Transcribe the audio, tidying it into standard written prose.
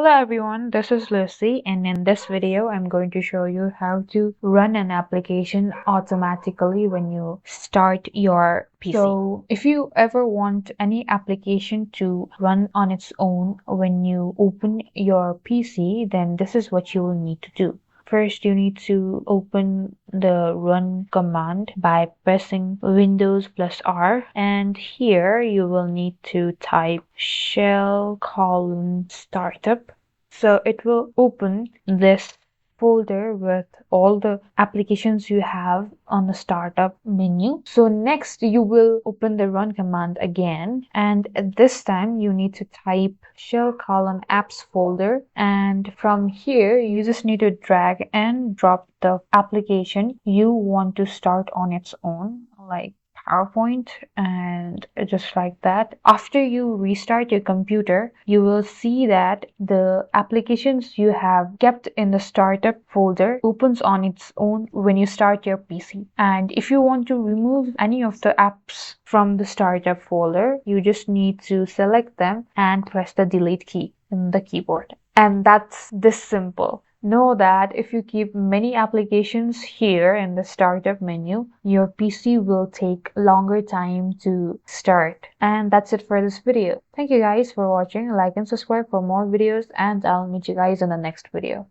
Hello everyone, this is Lucy, and in this video I'm going to show you how to run an application automatically when you start your PC. So if you ever want any application to run on its own when you open your PC, then this is what you will need to do. First, you need to open the run command by pressing Windows plus R, and here you will need to type shell startup. So it will open this folder with all the applications you have on the startup menu. So next you will open the run command again, and this time you need to type shell apps folder, and from here you just need to drag and drop the application you want to start on its own, like PowerPoint, and just like that. After you restart your computer, you will see that the applications you have kept in the startup folder opens on its own when you start your PC. And if you want to remove any of the apps from the startup folder, you just need to select them and press the delete key in the keyboard. And that's this simple. Know that if you keep many applications here in the startup menu, your PC will take longer time to start. And that's it for this video. Thank you guys for watching. Like and subscribe for more videos, and I'll meet you guys in the next video.